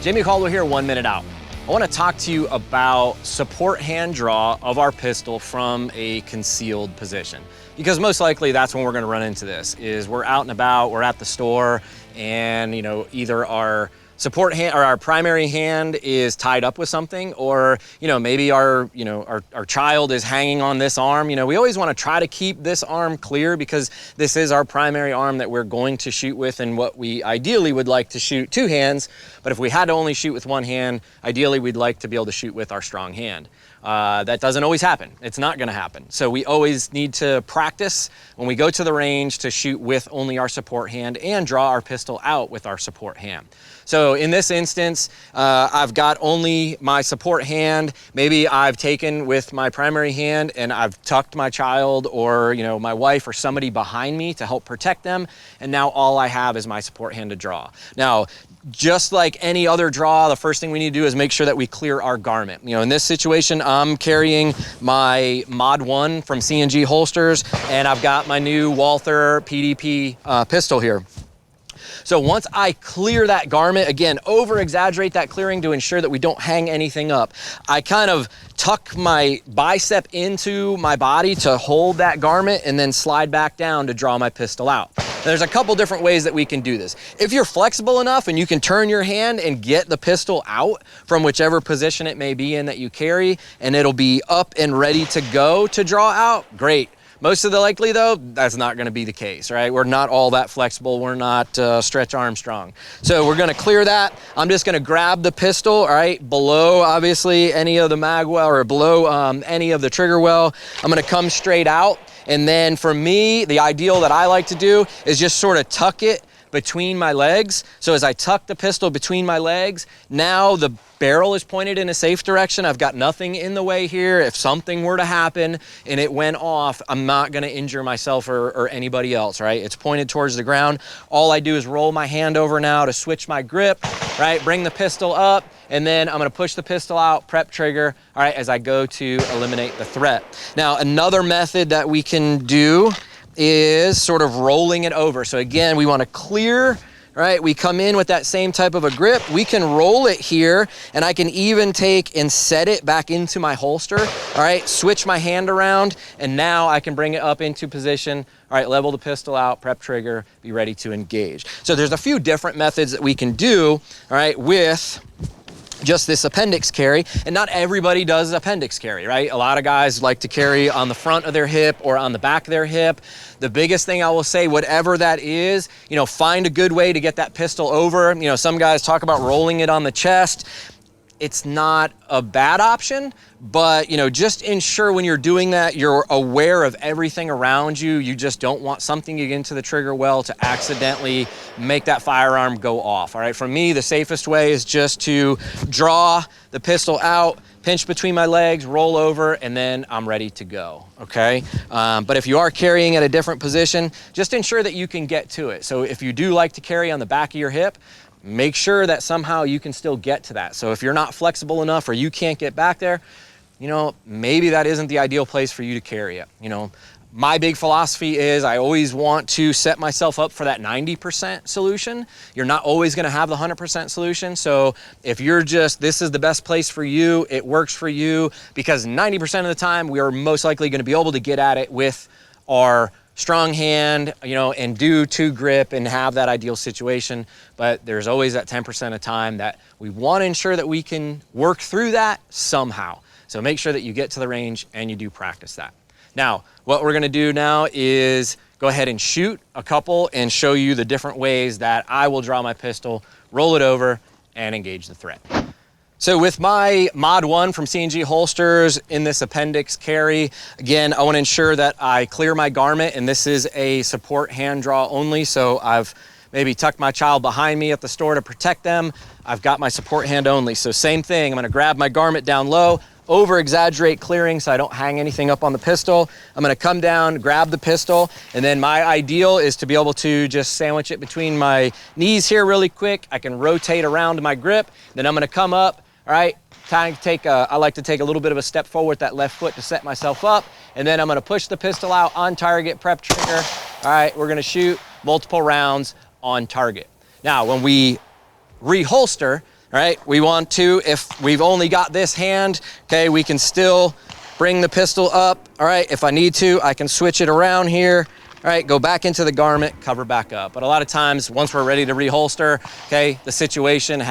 Jamey Caldwell here, 1 minute out. I want to talk to you about support hand draw of our pistol from a concealed position. Because most likely that's when we're going to run into this, is we're out and about, we're at the store, and either our support hand or our primary hand is tied up with something, or maybe our child is hanging on this arm. We always want to try to keep this arm clear because this is our primary arm that we're going to shoot with, and what we ideally would like to shoot two hands. But if we had to only shoot with one hand, ideally we'd like to be able to shoot with our strong hand. That doesn't always happen. It's not going to happen. So we always need to practice when we go to the range to shoot with only our support hand and draw our pistol out with our support hand. So in this instance, I've got only my support hand. Maybe I've taken with my primary hand and I've tucked my child or my wife or somebody behind me to help protect them. And now all I have is my support hand to draw. Now, just like any other draw, the first thing we need to do is make sure that we clear our garment. In this situation, I'm carrying my Mod 1 from C&G Holsters, and I've got my new Walther PDP pistol here. So once I clear that garment, again, over-exaggerate that clearing to ensure that we don't hang anything up. I kind of tuck my bicep into my body to hold that garment and then slide back down to draw my pistol out. There's a couple different ways that we can do this. If you're flexible enough and you can turn your hand and get the pistol out from whichever position it may be in that you carry, and it'll be up and ready to go to draw out, great. Most of the likely though, that's not gonna be the case, right? We're not all that flexible. We're not Stretch Armstrong. So we're gonna clear that. I'm just gonna grab the pistol, all right, below obviously any of the mag well or below any of the trigger well. I'm gonna come straight out. And then for me, the ideal that I like to do is just sort of tuck it between my legs. So as I tuck the pistol between my legs, now the barrel is pointed in a safe direction. I've got nothing in the way here. If something were to happen and it went off, I'm not gonna injure myself or anybody else, right? It's pointed towards the ground. All I do is roll my hand over now to switch my grip, right? Bring the pistol up, and then I'm gonna push the pistol out, prep trigger, all right, as I go to eliminate the threat. Now, another method that we can do is sort of rolling it over. So again, we want to clear, right? We come in with that same type of a grip. We can roll it here, and I can even take and set it back into my holster, all right? Switch my hand around, and now I can bring it up into position. All right, level the pistol out, prep trigger, be ready to engage. So there's a few different methods that we can do, all right, with just this appendix carry, and not everybody does appendix carry, right? A lot of guys like to carry on the front of their hip or on the back of their hip. The biggest thing I will say, whatever that is, find a good way to get that pistol over. Some guys talk about rolling it on the chest. It's not a bad option, but just ensure when you're doing that, you're aware of everything around you. You just don't want something to get into the trigger well to accidentally make that firearm go off. All right, for me, the safest way is just to draw the pistol out, pinch between my legs, roll over, and then I'm ready to go, okay? But if you are carrying at a different position, just ensure that you can get to it. So if you do like to carry on the back of your hip, make sure that somehow you can still get to that. So if you're not flexible enough or you can't get back there, maybe that isn't the ideal place for you to carry it. My big philosophy is I always want to set myself up for that 90% solution. You're not always gonna have the 100% solution. So if you're this is the best place for you, it works for you, because 90% of the time we are most likely gonna be able to get at it with our strong hand, and do two grip and have that ideal situation. But there's always that 10% of time that we want to ensure that we can work through that somehow. So make sure that you get to the range and you do practice that. Now, what we're gonna do now is go ahead and shoot a couple and show you the different ways that I will draw my pistol, roll it over, and engage the threat. So with my Mod 1 from C&G Holsters in this appendix carry, again, I want to ensure that I clear my garment, and this is a support hand draw only. So I've maybe tucked my child behind me at the store to protect them. I've got my support hand only. So same thing, I'm going to grab my garment down low, over-exaggerate clearing so I don't hang anything up on the pistol. I'm gonna come down, grab the pistol, and then my ideal is to be able to just sandwich it between my knees here really quick. I can rotate around my grip, then I'm gonna come up, all right, I like to take a little bit of a step forward with that left foot to set myself up, and then I'm gonna push the pistol out on target, prep trigger. All right, we're gonna shoot multiple rounds on target. Now, when we reholster, All right, we want to, if we've only got this hand, okay, we can still bring the pistol up. All right, if I need to, I can switch it around here. All right, go back into the garment, cover back up. But a lot of times, once we're ready to reholster, okay, the situation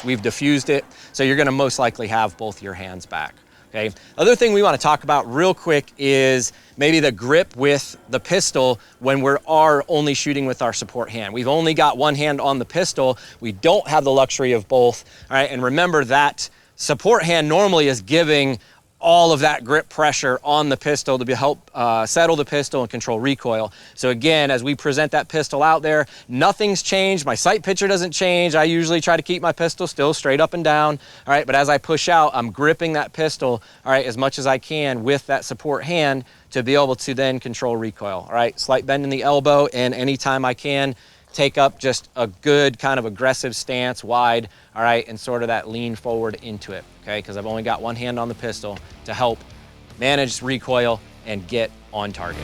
we've diffused it, so you're gonna most likely have both your hands back, okay? Other thing we wanna talk about real quick is maybe the grip with the pistol when we are only shooting with our support hand. We've only got one hand on the pistol. We don't have the luxury of both, all right? And remember that support hand normally is giving all of that grip pressure on the pistol to help settle the pistol and control recoil. So again, as we present that pistol out there, nothing's changed. My sight picture doesn't change. I usually try to keep my pistol still straight up and down. All right, but as I push out, I'm gripping that pistol, all right, as much as I can with that support hand to be able to then control recoil. All right, slight bend in the elbow, and anytime I can, take up just a good kind of aggressive stance wide, all right, and sort of that lean forward into it, okay? Because I've only got one hand on the pistol to help manage recoil and get on target.